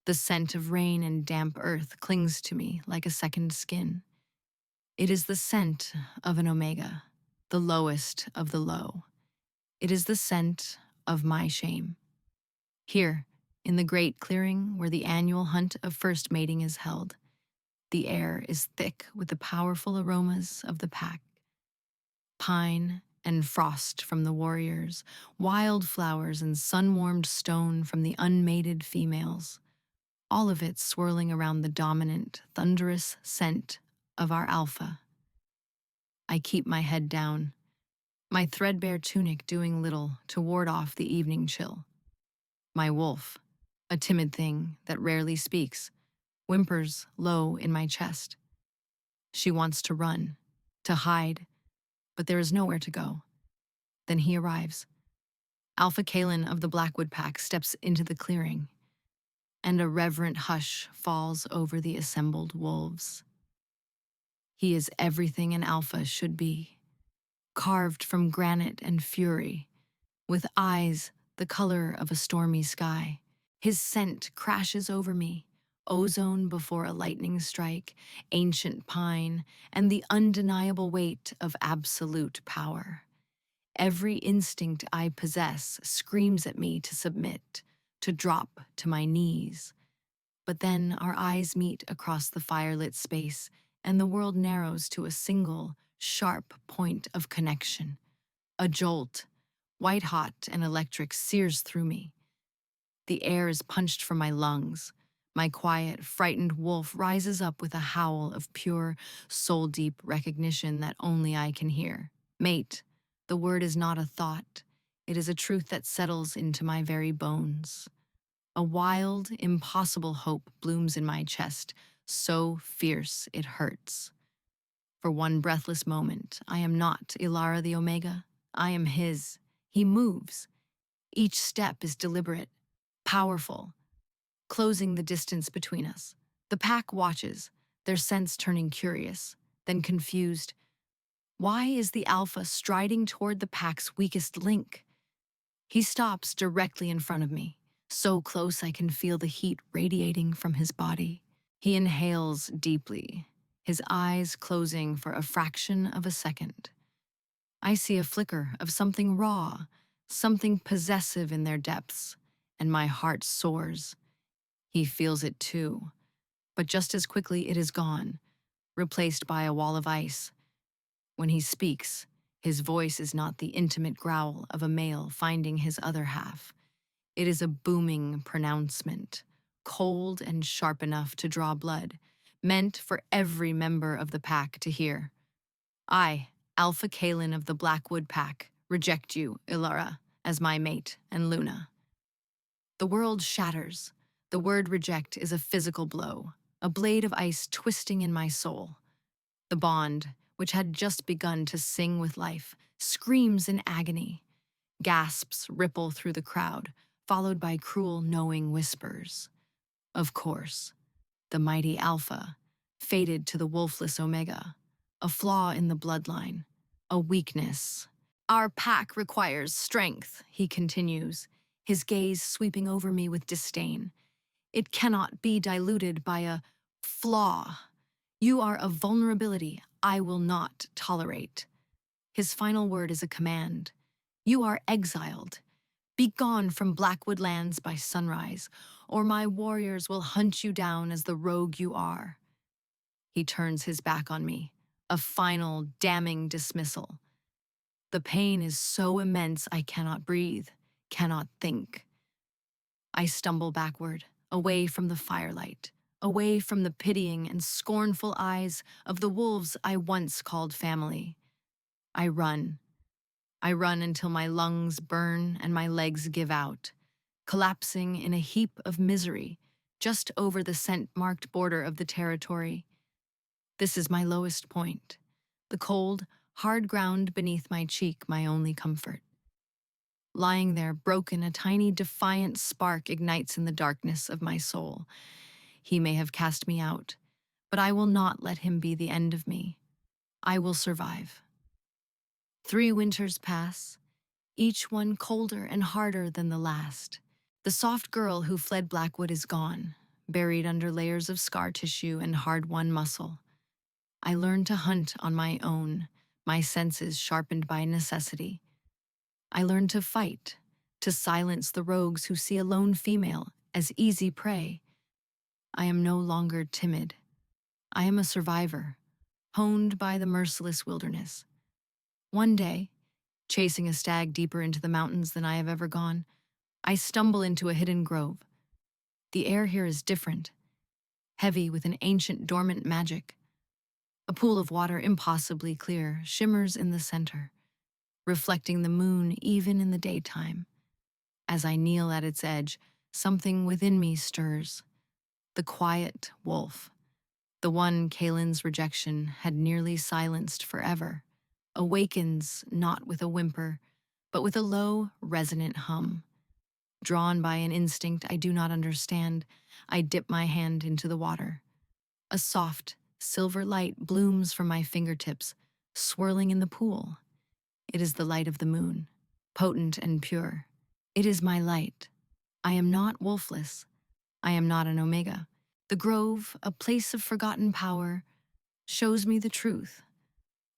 The scent of rain and damp earth clings to me like a second skin. It is the scent of an omega, the lowest of the low. It is the scent of my shame. Here, in the great clearing where the annual hunt of first mating is held, the air is thick with the powerful aromas of the pack. Pine and frost from the warriors, wildflowers and sun-warmed stone from the unmated females, all of it swirling around the dominant, thunderous scent of our alpha. I keep my head down, my threadbare tunic doing little to ward off the evening chill. My wolf, a timid thing that rarely speaks, whimpers low in my chest. She wants to run, to hide, but there is nowhere to go. Then he arrives. Alpha Kalen of the Blackwood Pack steps into the clearing, and a reverent hush falls over the assembled wolves. He is everything an alpha should be, carved from granite and fury, with eyes the color of a stormy sky. His scent crashes over me, ozone before a lightning strike, ancient pine, and the undeniable weight of absolute power. Every instinct I possess screams at me to submit, to drop to my knees. But then our eyes meet across the firelit space, and the world narrows to a single, sharp point of connection. A jolt, white-hot and electric, sears through me. The air is punched from my lungs. My quiet, frightened wolf rises up with a howl of pure, soul-deep recognition that only I can hear. Mate, the word is not a thought. It is a truth that settles into my very bones. A wild, impossible hope blooms in my chest, so fierce it hurts. For one breathless moment, I am not Ilara the Omega. I am his. He moves. Each step is deliberate, powerful, closing the distance between us. The pack watches, their sense turning curious, then confused. Why is the alpha striding toward the pack's weakest link? He stops directly in front of me, so close I can feel the heat radiating from his body. He inhales deeply, his eyes closing for a fraction of a second. I see a flicker of something raw, something possessive in their depths, and my heart soars. He feels it too, but just as quickly it is gone, replaced by a wall of ice. When he speaks, his voice is not the intimate growl of a male finding his other half. It is a booming pronouncement, cold and sharp enough to draw blood, meant for every member of the pack to hear. I, Alpha Kalen of the Blackwood Pack, reject you, Ilara, as my mate and Luna. The world shatters. The word reject is a physical blow, a blade of ice twisting in my soul. The bond, which had just begun to sing with life, screams in agony. Gasps ripple through the crowd, followed by cruel, knowing whispers. Of course, the mighty Alpha, fated to the wolfless Omega, a flaw in the bloodline, a weakness. Our pack requires strength, he continues, his gaze sweeping over me with disdain. It cannot be diluted by a flaw. You are a vulnerability I will not tolerate. His final word is a command. You are exiled. Be gone from Blackwood lands by sunrise, or my warriors will hunt you down as the rogue you are. He turns his back on me, a final, damning dismissal. The pain is so immense I cannot breathe, cannot think. I stumble backward, away from the firelight, away from the pitying and scornful eyes of the wolves I once called family. I run. I run until my lungs burn and my legs give out, collapsing in a heap of misery just over the scent-marked border of the territory. This is my lowest point, the cold, hard ground beneath my cheek my only comfort. Lying there broken, a tiny defiant spark ignites in the darkness of my soul. He may have cast me out, but I will not let him be the end of me. I will survive. 3 winters pass, each one colder and harder than the last. The soft girl who fled Blackwood is gone, buried under layers of scar tissue and hard-won muscle. I learned to hunt on my own, my senses sharpened by necessity. I learned to fight, to silence the rogues who see a lone female as easy prey. I am no longer timid. I am a survivor, honed by the merciless wilderness. One day, chasing a stag deeper into the mountains than I have ever gone, I stumble into a hidden grove. The air here is different, heavy with an ancient dormant magic. A pool of water impossibly clear shimmers in the center, reflecting the moon even in the daytime. As I kneel at its edge, something within me stirs. The quiet wolf, the one Kalen's rejection had nearly silenced forever, awakens not with a whimper, but with a low, resonant hum. Drawn by an instinct I do not understand, I dip my hand into the water. A soft, silver light blooms from my fingertips, swirling in the pool. It is the light of the moon, potent and pure. It is my light. I am not wolfless. I am not an omega. The grove, a place of forgotten power, shows me the truth.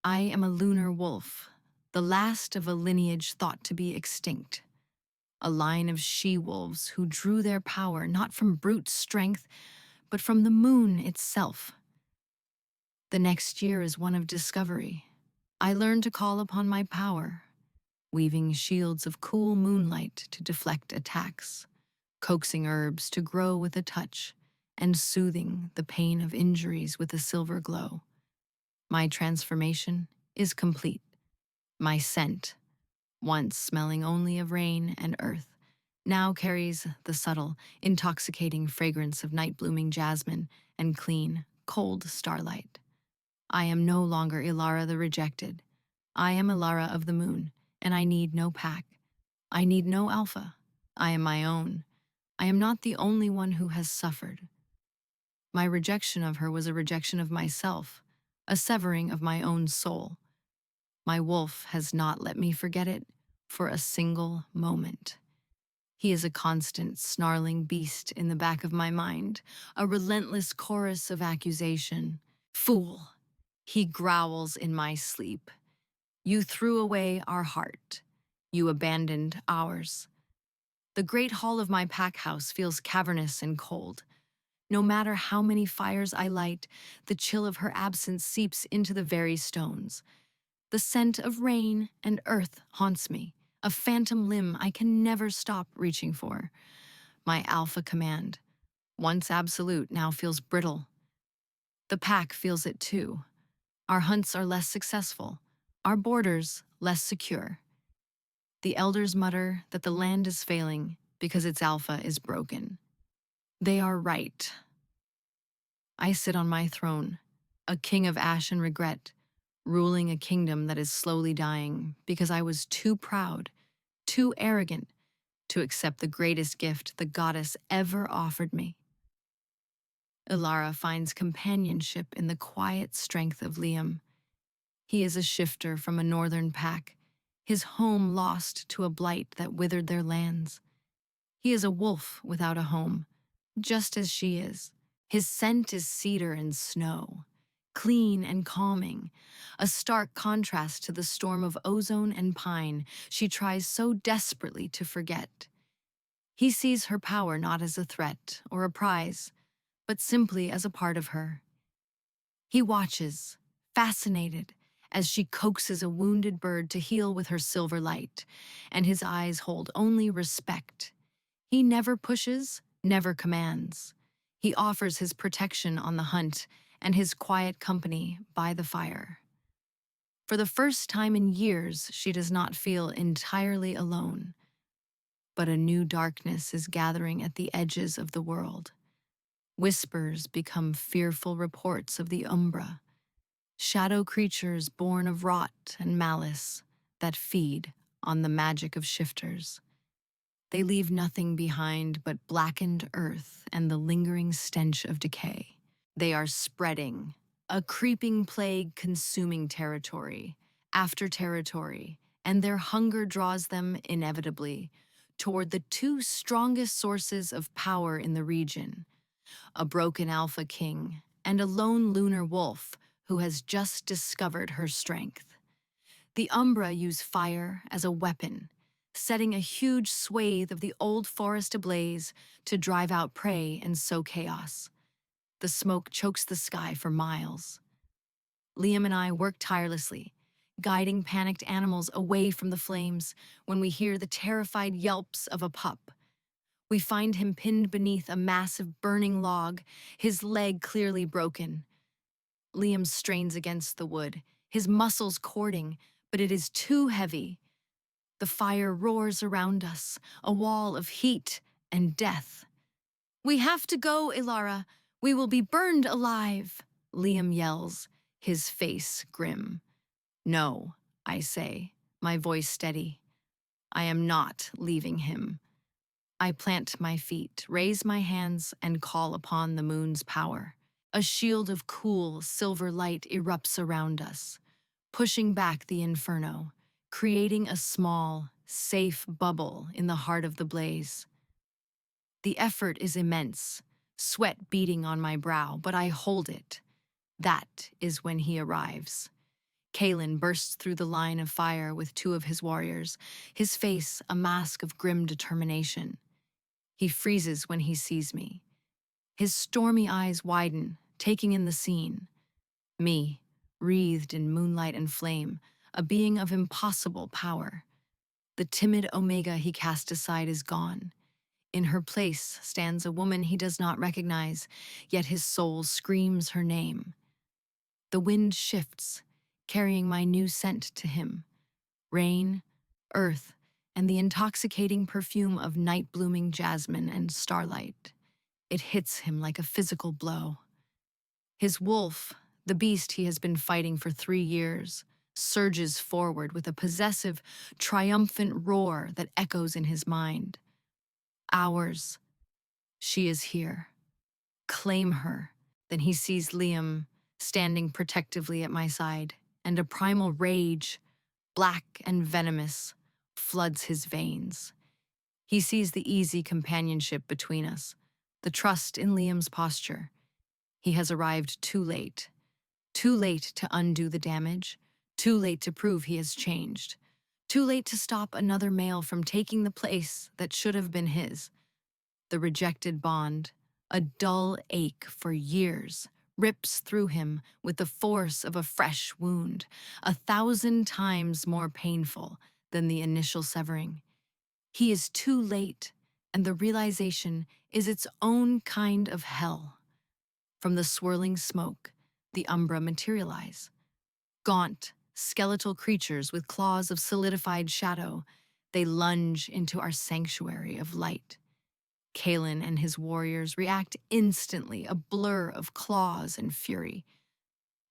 I am a lunar wolf, the last of a lineage thought to be extinct. A line of she-wolves who drew their power not from brute strength, but from the moon itself. The next year is one of discovery. I learn to call upon my power, weaving shields of cool moonlight to deflect attacks, coaxing herbs to grow with a touch, and soothing the pain of injuries with a silver glow. My transformation is complete. My scent, once smelling only of rain and earth, now carries the subtle, intoxicating fragrance of night-blooming jasmine and clean, cold starlight. I am no longer Ilara the rejected. I am Ilara of the moon, and I need no pack. I need no alpha. I am my own. I am not the only one who has suffered. My rejection of her was a rejection of myself, a severing of my own soul. My wolf has not let me forget it for a single moment. He is a constant, snarling beast in the back of my mind, a relentless chorus of accusation. Fool! He growls in my sleep. You threw away our heart. You abandoned ours. The great hall of my pack house feels cavernous and cold. No matter how many fires I light, the chill of her absence seeps into the very stones. The scent of rain and earth haunts me, a phantom limb I can never stop reaching for. My alpha command, once absolute, now feels brittle. The pack feels it too. Our hunts are less successful, our borders less secure. The elders mutter that the land is failing because its alpha is broken. They are right. I sit on my throne, a king of ash and regret, ruling a kingdom that is slowly dying because I was too proud, too arrogant to accept the greatest gift the goddess ever offered me. Ilara finds companionship in the quiet strength of Liam. He is a shifter from a northern pack, his home lost to a blight that withered their lands. He is a wolf without a home, just as she is. His scent is cedar and snow, clean and calming, a stark contrast to the storm of ozone and pine she tries so desperately to forget. He sees her power not as a threat or a prize, but simply as a part of her. He watches, fascinated, as she coaxes a wounded bird to heal with her silver light, and his eyes hold only respect. He never pushes, never commands. He offers his protection on the hunt and his quiet company by the fire. For the first time in years, she does not feel entirely alone. But a new darkness is gathering at the edges of the world. Whispers become fearful reports of the Umbra, shadow creatures born of rot and malice that feed on the magic of shifters. They leave nothing behind but blackened earth and the lingering stench of decay. They are spreading, a creeping plague consuming territory after territory, and their hunger draws them inevitably toward the two strongest sources of power in the region, a broken alpha king, and a lone lunar wolf who has just discovered her strength. The Umbra use fire as a weapon, setting a huge swathe of the old forest ablaze to drive out prey and sow chaos. The smoke chokes the sky for miles. Liam and I work tirelessly, guiding panicked animals away from the flames when we hear the terrified yelps of a pup. We find him pinned beneath a massive burning log, his leg clearly broken. Liam strains against the wood, his muscles cording, but it is too heavy. The fire roars around us, a wall of heat and death. "We have to go, Ilara. We will be burned alive," Liam yells, his face grim. "No," I say, my voice steady. "I am not leaving him." I plant my feet, raise my hands, and call upon the moon's power. A shield of cool, silver light erupts around us, pushing back the inferno, creating a small, safe bubble in the heart of the blaze. The effort is immense, sweat beading on my brow, but I hold it. That is when he arrives. Kalen bursts through the line of fire with two of his warriors, his face a mask of grim determination. He freezes when he sees me. His stormy eyes widen, taking in the scene. Me, wreathed in moonlight and flame, a being of impossible power. The timid Omega he cast aside is gone. In her place stands a woman he does not recognize, yet his soul screams her name. The wind shifts, carrying my new scent to him. Rain, earth, and the intoxicating perfume of night-blooming jasmine and starlight. It hits him like a physical blow. His wolf, the beast he has been fighting for 3 years, surges forward with a possessive, triumphant roar that echoes in his mind. Ours. She is here. Claim her. Then he sees Liam standing protectively at my side, and a primal rage, black and venomous, floods his veins. He sees the easy companionship between us, the trust in Liam's posture. He has arrived too late. Too late to undo the damage, too late to prove he has changed, too late to stop another male from taking the place that should have been his. The rejected bond, a dull ache for years, rips through him with the force of a fresh wound, 1,000 times more painful than the initial severing. He is too late, and the realization is its own kind of hell. From the swirling smoke, the Umbra materialize. Gaunt, skeletal creatures with claws of solidified shadow, they lunge into our sanctuary of light. Kalen and his warriors react instantly, a blur of claws and fury.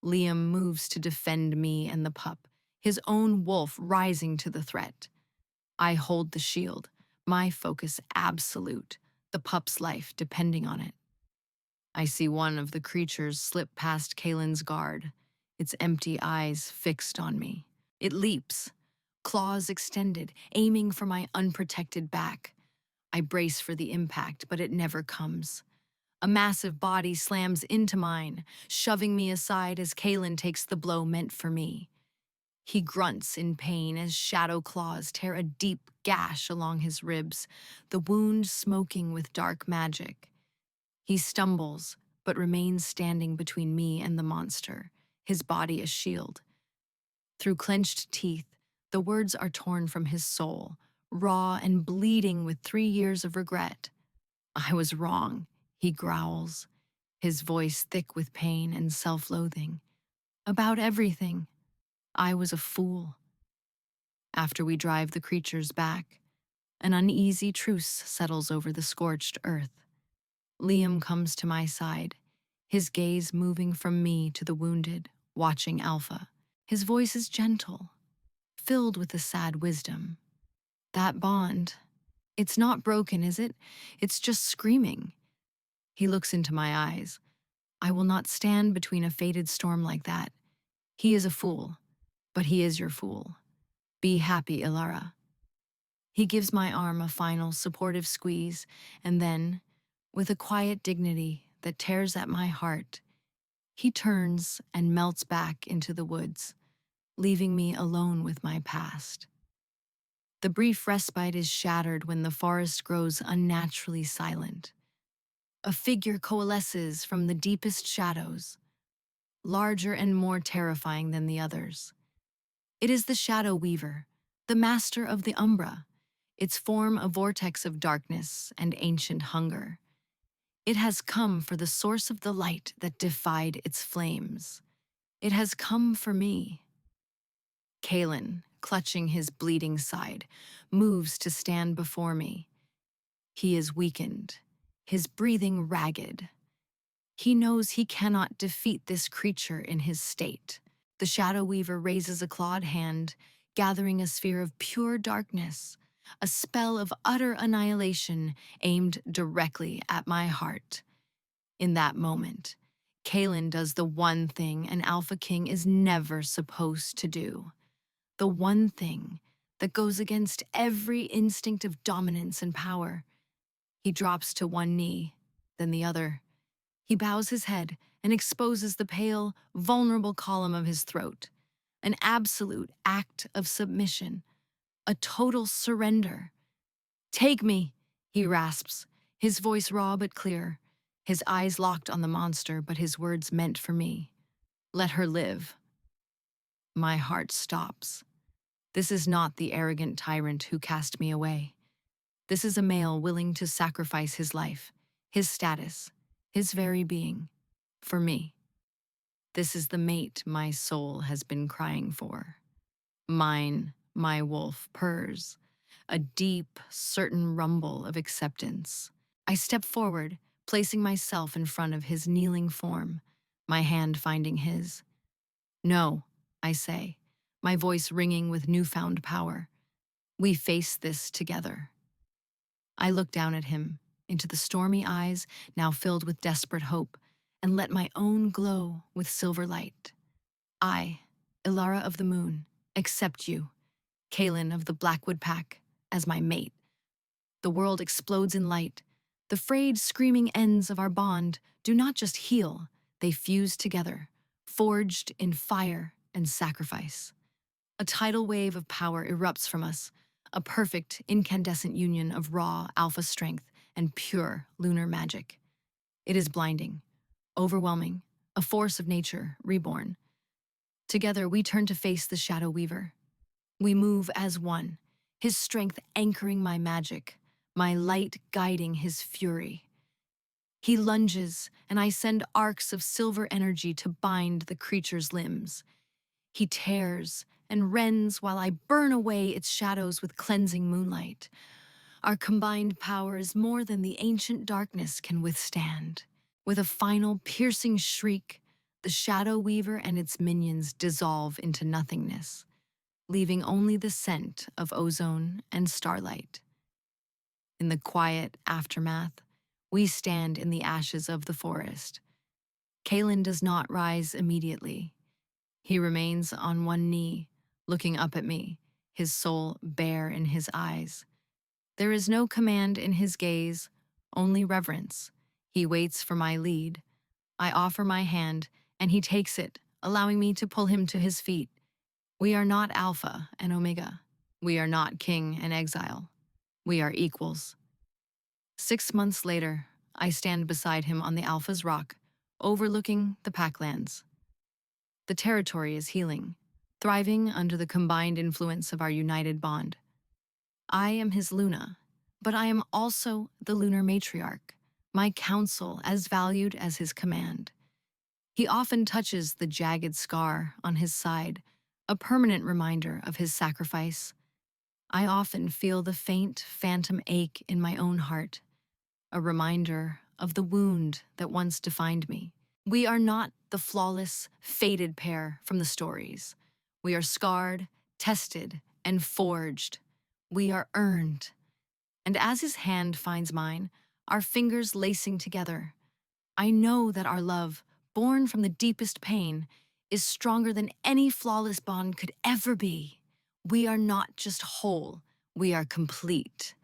Liam moves to defend me and the pup, his own wolf rising to the threat. I hold the shield, my focus absolute, the pup's life depending on it. I see one of the creatures slip past Kalen's guard, its empty eyes fixed on me. It leaps, claws extended, aiming for my unprotected back. I brace for the impact, but it never comes. A massive body slams into mine, shoving me aside as Kalen takes the blow meant for me. He grunts in pain as shadow claws tear a deep gash along his ribs, the wound smoking with dark magic. He stumbles, but remains standing between me and the monster, his body a shield. Through clenched teeth, the words are torn from his soul, raw and bleeding with 3 years of regret. "I was wrong," he growls, his voice thick with pain and self-loathing. "About everything. I was a fool." After we drive the creatures back, an uneasy truce settles over the scorched earth. Liam comes to my side, his gaze moving from me to the wounded, watching Alpha. His voice is gentle, filled with a sad wisdom. "That bond, it's not broken, is it? It's just screaming." He looks into my eyes. "I will not stand between a fated storm like that. He is a fool, but he is your fool. Be happy, Ilara." He gives my arm a final supportive squeeze, and then, With a quiet dignity that tears at my heart, he turns and melts back into the woods, leaving me alone with my past. The brief respite is shattered when the forest grows unnaturally silent. A figure coalesces from the deepest shadows, larger and more terrifying than the others. It is the Shadow Weaver, the master of the Umbra, its form a vortex of darkness and ancient hunger. It has come for the source of the light that defied its flames. It has come for me. Kalen, clutching his bleeding side, moves to stand before me. He is weakened, his breathing ragged. He knows he cannot defeat this creature in his state. The Shadow Weaver raises a clawed hand, gathering a sphere of pure darkness, a spell of utter annihilation aimed directly at my heart. In that moment, Kalen does the one thing an Alpha King is never supposed to do. The one thing that goes against every instinct of dominance and power. He drops to one knee, then the other. He bows his head and exposes the pale, vulnerable column of his throat. An absolute act of submission, a total surrender. "Take me," he rasps, his voice raw but clear, his eyes locked on the monster, but his words meant for me. "Let her live." My heart stops. This is not the arrogant tyrant who cast me away. This is a male willing to sacrifice his life, his status, his very being, for me. This is the mate my soul has been crying for. Mine, my wolf, purrs, a deep, certain rumble of acceptance. I step forward, placing myself in front of his kneeling form, my hand finding his. "No," I say, my voice ringing with newfound power. "We face this together." I look down at him, into the stormy eyes now filled with desperate hope, and let my own glow with silver light. I, Ilara of the Moon, accept you, Kalen of the Blackwood Pack, as my mate. The world explodes in light. The frayed, screaming ends of our bond do not just heal, they fuse together, forged in fire and sacrifice. A tidal wave of power erupts from us, a perfect, incandescent union of raw alpha strength and pure lunar magic. It is blinding, overwhelming, a force of nature reborn. Together, we turn to face the Shadow Weaver. We move as one, his strength anchoring my magic, my light guiding his fury. He lunges, and I send arcs of silver energy to bind the creature's limbs. He tears and rends while I burn away its shadows with cleansing moonlight. Our combined power is more than the ancient darkness can withstand. With a final piercing shriek, the Shadow Weaver and its minions dissolve into nothingness, leaving only the scent of ozone and starlight. In the quiet aftermath, we stand in the ashes of the forest. Kalen does not rise immediately. He remains on one knee, looking up at me, his soul bare in his eyes. There is no command in his gaze, only reverence. He waits for my lead. I offer my hand, and he takes it, allowing me to pull him to his feet. We are not Alpha and Omega. We are not king and exile. We are equals. 6 months later, I stand beside him on the Alpha's rock, overlooking the Packlands. The territory is healing, thriving under the combined influence of our united bond. I am his Luna, but I am also the lunar matriarch, my counsel as valued as his command. He often touches the jagged scar on his side, a permanent reminder of his sacrifice. I often feel the faint, phantom ache in my own heart, a reminder of the wound that once defined me. We are not the flawless, fated pair from the stories. We are scarred, tested, and forged. We are earned. And as his hand finds mine, our fingers lacing together, I know that our love, born from the deepest pain, is stronger than any flawless bond could ever be. We are not just whole, we are complete.